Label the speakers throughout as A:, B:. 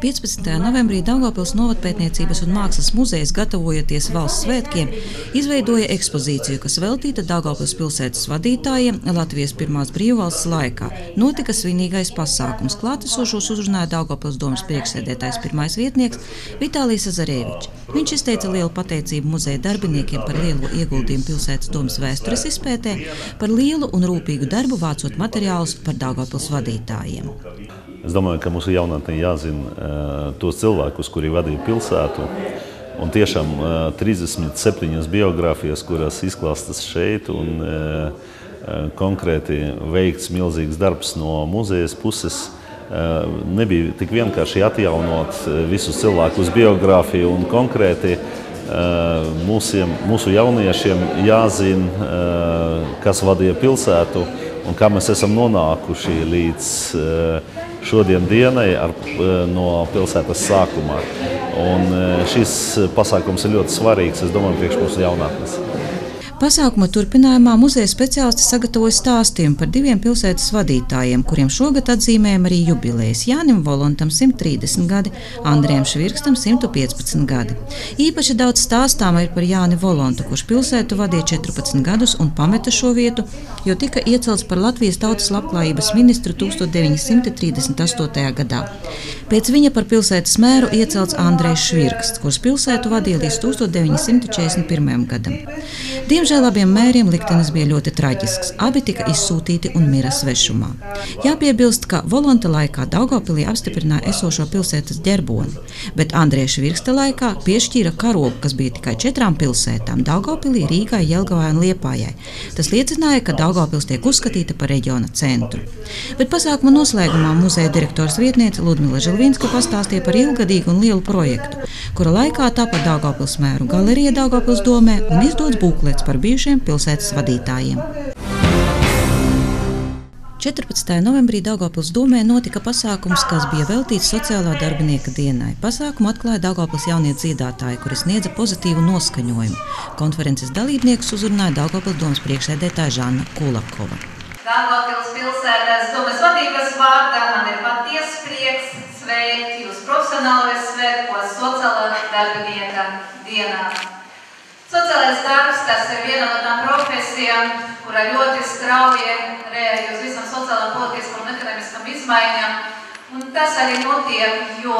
A: 15. novembrī Daugavpils Novatpētniecības un mākslas muzejs, gatavojoties valsts svētkiem, izveidoja ekspozīciju, kas veltīta Daugavpils pilsētas vadītājiem Latvijas pirmās brīvvalsts laikā. Notika svinīgais pasākums. Klātesošos uzrunāja Daugavpils domes priekšsēdētājs pirmais vietnieks Vitālijs Azarevičs. Viņš izteica lielu pateicību muzeja darbiniekiem par lielo ieguldījumu pilsētas domes vēstures izpētē, par lielu un rūpīgu darbu vācot materiālus par Daugavpils vadītājiem.
B: Es domāju, ka mūsu jaunatnē jāzina tos cilvēkus, kuri vadīja pilsētu. Un tiešām 37 biogrāfijas, kuras izklāstas šeit, un konkrēti veikts milzīgs darbs no muzejas puses. Nebija tik vienkārši atjaunot visus cilvēkus biogrāfiju, un konkrēti mūsu jauniešiem jāzina, kas vadīja pilsētu un kā mēs esam nonākuši līdz šodien dienai no pilsētas sākumā. Un šis pasākums ir ļoti svarīgs, es domāju, priekš mūsu jaunatnes.
A: Pasākuma turpinājumā muzeja speciālisti sagatavoja stāstījumu par diviem pilsētas vadītājiem, kuriem šogad atzīmējam arī jubilejas. Jānim Volontam 130 gadi, Andrejam Švirkstam 115 gadi. Īpaši daudz stāstām ir par Jāni Volontu, kurš pilsētu vadīja 14 gadus un pameta šo vietu, jo tika iecelts par Latvijas tautas labklājības ministru 1938. gadā. Pēc viņa par pilsētas mēru iecelts Andrejs Švirksts, kurš pilsētu vadīja līdz 1941. gadam. Diemžēl abiem mēriem liktenis bija ļoti traģisks. Abi tika izsūtīti un mira svešumā. Jāpiebilst, ka Volonta laikā Daugavpilī apstiprināja esošo pilsētas ģerboni, bet Andreja Švirksta laikā piešķīra karogu, kas bija tikai 4 pilsētām – Daugavpilī, Rīgai, Jelgavai un Liepājai. Tas liecināja, ka Daugavpils tiek uzskatīta par reģiona centru. Bet pasākuma noslēgumā muzeja direktors vietniece Ludmila Žilvinska pastāstīja par ilgadīgu un lielu projektu, kura laikā tapa Daugavpils mēru galerija Daugavpils domē un izdots būklets par bijušiem pilsētas vadītājiem. 14. novembrī Daugavpils domē notika pasākums, kas bija veltīts sociālā darbinieka dienai. Pasākumu atklāja Daugavpils jaunie dziedātāji, kuri sniedza pozitīvu noskaņojumu. Konferences dalībniekus uzrunāja Daugavpils domes priekšsēdētāja Žanna Kulakova.
C: Daugavpils pilsētas domes vadības vārdā man ir patiesa prieks sveikt jūs profesionālajos svētkos sociālā darbinieka dienā. Sociālais darbs, tas ir viena no tām profesijām, kura ļoti strauji reaģē uz visam sociālām, politiskām un ekonomiskām izmaiņām. Un tas arī notiek, jo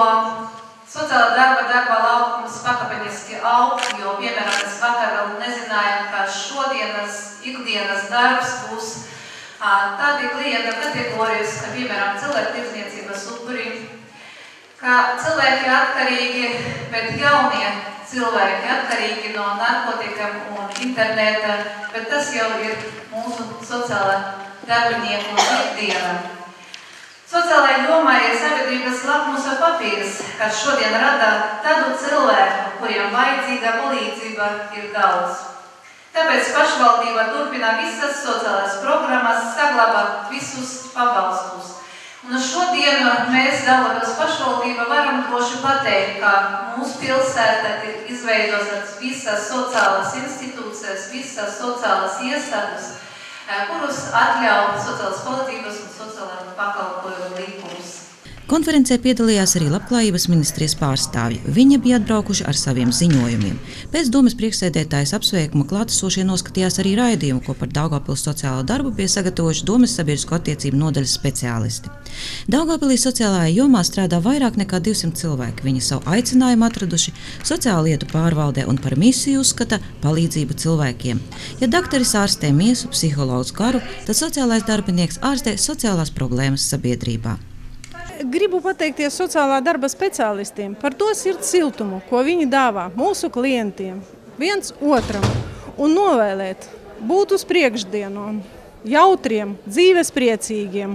C: sociālā darba laukums pakāpeniski aug, jo, piemēram, mēs vakar vēl nezinājām, ka šodienas ikdienas darbs būs tādi klienta kategorijas, kā, piemēram, cilvēktirdzniecības upuri, ka cilvēki atkarīgi, bet jaunie cilvēki atkarīgi no narkotikām un interneta, bet tas jau ir mūsu sociālā darbinieku ikdiena. Sociālajā jomā ir sabiedrības lakmusa papīrs, kas šodien rada tādu cilvēku, kuriem vajadzīga palīdzība ir daudz. Tāpēc pašvaldība turpina visas sociālās programmas, saglabā visus pabalstus. Un šodien mēs Daugavpils pašvaldība varam droši pateikt, ka mūsu pilsēta ir izveidotas visas sociālās institūcijas, visas sociālās iestādes, kurus atļauj sociālās palīdzības un sociālā pakalpojumu likums.
A: Konferencē piedalījās arī Labklājības ministrijas pārstāvji. Viņi bija atbraukuši ar saviem ziņojumiem. Pēc domes priekšsēdētājas apsveikuma klātesošie noskatījās arī raidījumu, ko par Daugavpils sociālo darbu bija sagatavojuši domes sabiedrisko attiecību nodaļas speciālisti. Daugavpilī sociālajā jomā strādā vairāk nekā 200 cilvēki. Viņi savu aicinājumu atraduši sociālo lietu pārvaldē un par misiju uzskata palīdzību cilvēkiem. Ja dakteris ārstē miesu, psihologs garu, tad sociālais darbinieks ārstē sociālās problēmas sabiedrībā.
D: Gribu pateikties sociālā darba speciālistiem par to sirds siltumu, ko viņi dāvā mūsu klientiem, viens otram, un novēlēt būt uz priekšdienu, jautriem, dzīvespriecīgiem,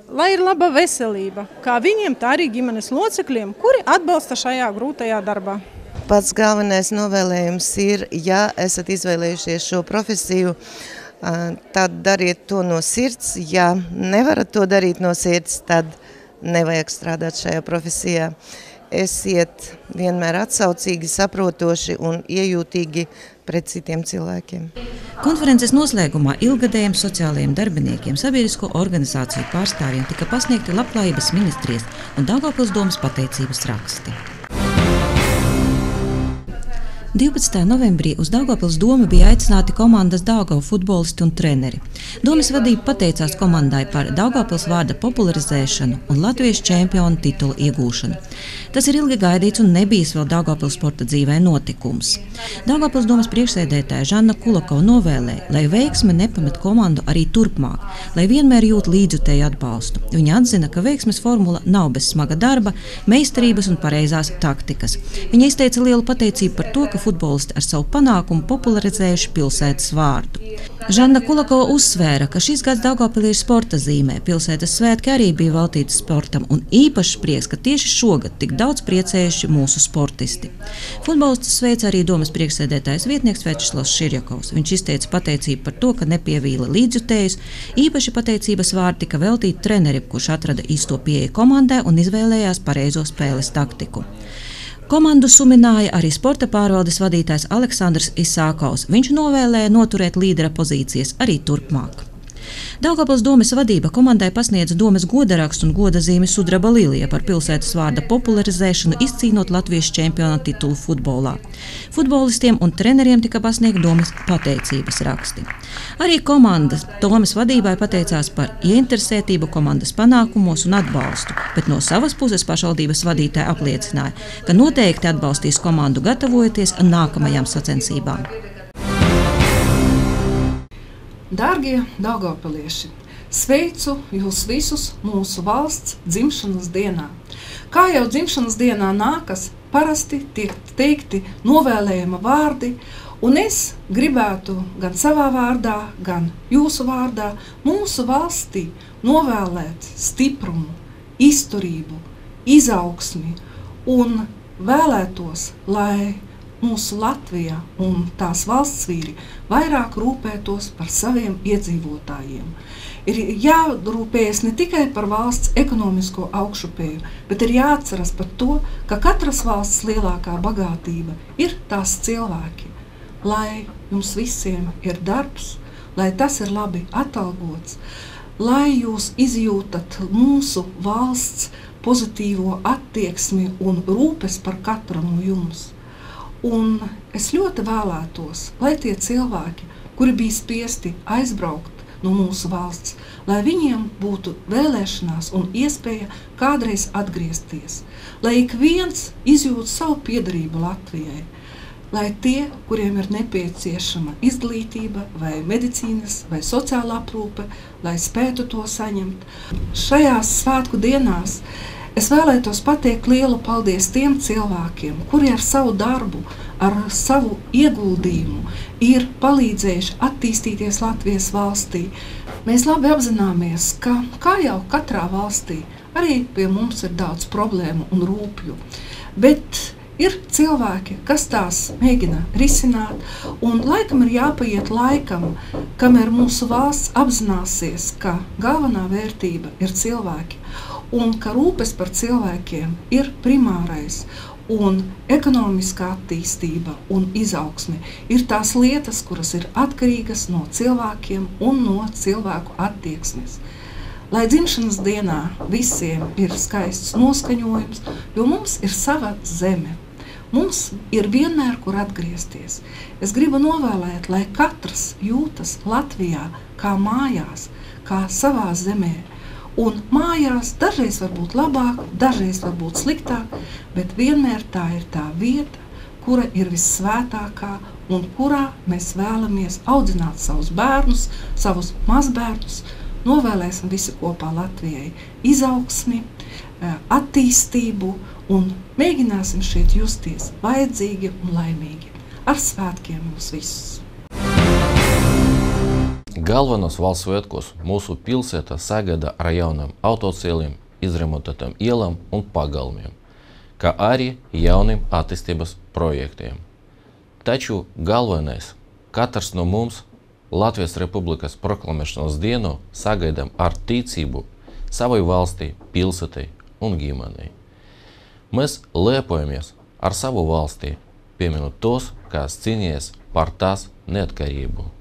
D: lai ir laba veselība, kā viņiem, tā arī ģimenes locekļiem, kuri atbalsta šajā grūtajā darbā.
E: Pats galvenais novēlējums ir, ja esat izvēlējušies šo profesiju, tad dariet to no sirds, ja nevarat to darīt no sirds, tad nevajag strādāt šajā profesijā. Esiet vienmēr atsaucīgi, saprotoši un iejūtīgi pret citiem cilvēkiem.
A: Konferences noslēgumā ilgadējiem sociālajiem darbiniekiem, sabiedrisko organizāciju pārstāvjiem tika pasniegti Labklājības ministrijas un Daugavpils domes pateicības raksti. 12. novembrī uz Daugavpils domu bija aicināti komandas Daugavu futbolisti un treneri. Domes vadība pateicās komandai par Daugavpils vārda popularizēšanu un Latvijas čempionu titulu iegūšanu. Tas ir ilgi gaidīts un nebijis vēl Daugavpils sporta dzīvē notikums. Daugavpils domes priekšsēdētāja Žanna Kulakova novēlēja, lai veiksme nepamet komandu arī turpmāk, lai vienmēr jūt līdzjutēju atbalstu. Viņa atzina, ka veiksmes formula nav bez smaga darba, meistarības un pareizās taktikas. Viņa izteica lielu pateicību par to, ka futbolisti ar savu panākumu popularizējuši pilsētas vārdu. Žanna Kulakova uzsvēra, ka šis gads Daugavpilī ir sporta zīmē. Pilsētas svētki arī bija veltīti sportam un īpašs prieks, ka tieši šogad tik daudz priecējuši mūsu sportisti. Futbolistus sveica arī domes priekšsēdētājas vietnieks Večeslavs Širjakovs. Viņš izteica pateicību par to, ka nepievīla līdzjutējus. Īpaši pateicības vārdi tika veltīti trenerim, kurš atrada īsto pieeju komandai un izvēlējās pareizo spēles taktiku. Komandu sumināja arī sporta pārvaldes vadītājs Aleksandrs Isākovs. Viņš novēlēja noturēt līdera pozīcijas arī turpmāk. Daugavpils domes vadība komandai pasniedza domes godarakstu un godazīmi Sudraba Lilija par pilsētas vārda popularizēšanu, izcīnot Latvijas čempiona titulu futbolā. Futbolistiem un treneriem tika pasniegt domes pateicības raksti. Arī komandas domes vadībai pateicās par ieinteresētību komandas panākumos un atbalstu, bet no savas puses pašvaldības vadītāja apliecināja, ka noteikti atbalstīs komandu gatavojoties nākamajām sacensībām.
F: Dārgie daugavpilieši, sveicu jūs visus mūsu valsts dzimšanas dienā. Kā jau dzimšanas dienā nākas, parasti tiek teikti novēlējuma vārdi, un es gribētu gan savā vārdā, gan jūsu vārdā mūsu valstī novēlēt stiprumu, izturību, izaugsmi un vēlētos, lai mūsu Latvija un tās valsts vīri vairāk rūpētos par saviem iedzīvotājiem. Ir jārūpējas ne tikai par valsts ekonomisko augšupēju, bet ir jāatceras par to, ka katras valsts lielākā bagātība ir tās cilvēki. Lai jums visiem ir darbs, lai tas ir labi atalgots, lai jūs izjūtat mūsu valsts pozitīvo attieksmi un rūpes par katru no jums. Un es ļoti vēlētos, lai tie cilvēki, kuri bija spiesti aizbraukt no mūsu valsts, lai viņiem būtu vēlēšanās un iespēja kādreiz atgriezties, lai ik viens izjūt savu piederību Latvijai, lai tie, kuriem ir nepieciešama izglītība vai medicīnas vai sociālā aprūpe, lai spētu to saņemt. Šajās svētku dienās es vēlētos pateikt lielu paldies tiem cilvēkiem, kuri ar savu darbu, ar savu ieguldījumu ir palīdzējuši attīstīties Latvijas valstī. Mēs labi apzināmies, ka, kā jau katrā valstī, arī pie mums ir daudz problēmu un rūpju, bet ir cilvēki, kas tās mēģina risināt, un laikam ir jāpaiet laikam, kamēr mūsu valsts apzināsies, ka galvenā vērtība ir cilvēki, un ka rūpes par cilvēkiem ir primārais, un ekonomiskā attīstība un izaugsme ir tās lietas, kuras ir atkarīgas no cilvēkiem un no cilvēku attieksmes. Lai dzimšanas dienā visiem ir skaists noskaņojums, jo mums ir sava zeme. Mums ir vienmēr, kur atgriezties. Es gribu novēlēt, lai katrs jūtas Latvijā kā mājās, kā savā zemē. Un mājās dažreiz var būt labāk, dažreiz var būt sliktāk, bet vienmēr tā ir tā vieta, kura ir vissvētākā un kurā mēs vēlamies audzināt savus bērnus, savus mazbērnus. Novēlēsim visi kopā Latvijai izaugsmi, attīstību un mēģināsim šeit justies vajadzīgi un laimīgi. Ar svētkiem jūs visus!
G: Galvenos valsts svētkos mūsu pilsēta sagaida ar jauniem autoceļiem, izremontētām ielām un pagalmiem, kā arī jauniem attīstības projektiem. Taču galvenais, katrs no mums Latvijas Republikas proklamēšanas dienu sagaidām ar ticību savai valstī, pilsētai un ģimenei. Mēs lepojamies ar savu valstī, pieminot tos, kas cīnījies par tās neatkarību.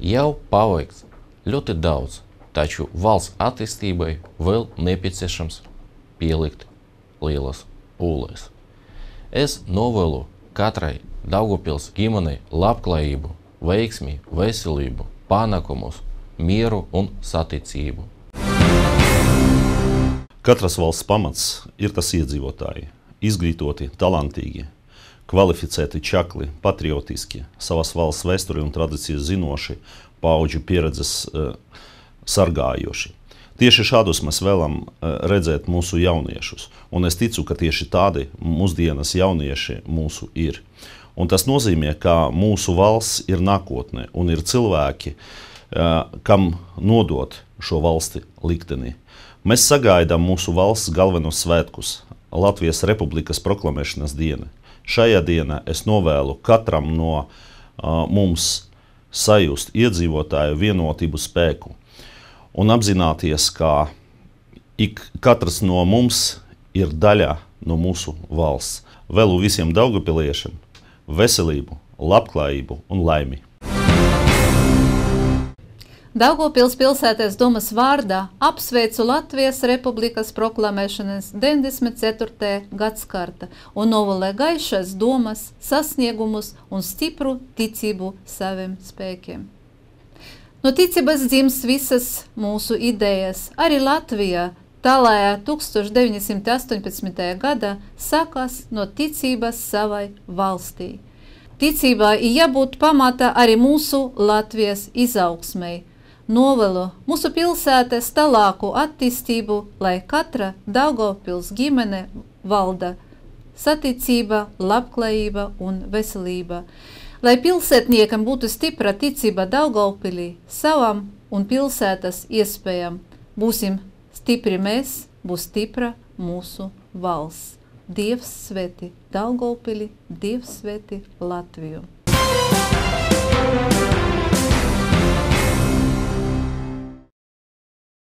G: Jau paveikts ļoti daudz, taču valsts attīstībai vēl nepieciešams pielikt lielas pūles. Es novēlu katrai Daugavpils ģimenei labklājību, veiksmi, veselību, panākumus, mieru un saticību.
B: Katras valsts pamats ir tas iedzīvotāji, izglītoti, talantīgi, kvalificēti čakli, patriotiski, savas valsts vēsturi un tradīcijas zinoši, paudžu pieredzes sargājoši. Tieši šādus mēs vēlam redzēt mūsu jauniešus, un es ticu, ka tieši tādi mūsdienas jaunieši mūsu ir. Un tas nozīmē, ka mūsu valsts ir nākotne un ir cilvēki, kam nodot šo valsti likteni. Mēs sagaidām mūsu valsts galvenos svētkus, Latvijas Republikas proklamēšanas dienu. Šajā dienā es novēlu katram no mums sajust iedzīvotāju vienotību spēku un apzināties, ka katrs no mums ir daļa no mūsu valsts. Vēlu visiem daugavpiliešiem veselību, labklājību un laimi.
C: Daugavpils pilsētas domas vārdā apsveicu Latvijas Republikas proklamēšanas 94. gadskarta un novēlu gaišas domas, sasniegumus un stipru ticību saviem spēkiem. No ticības dzims visas mūsu idejas. Arī Latvijā tālajā 1918. gadā sākās no ticības savai valstī. Ticībā ir jābūt pamata arī mūsu Latvijas izaugsmei. Novēlu mūsu pilsētas tālāku attīstību, lai katra Daugavpils ģimene valda saticība, labklājība un veselība. Lai pilsētniekam būtu stipra ticība Daugavpilī, savam un pilsētas iespējām. Būsim stipri mēs, būs stipra mūsu valsts. Dievs sveti Daugavpili, Dievs sveti Latviju.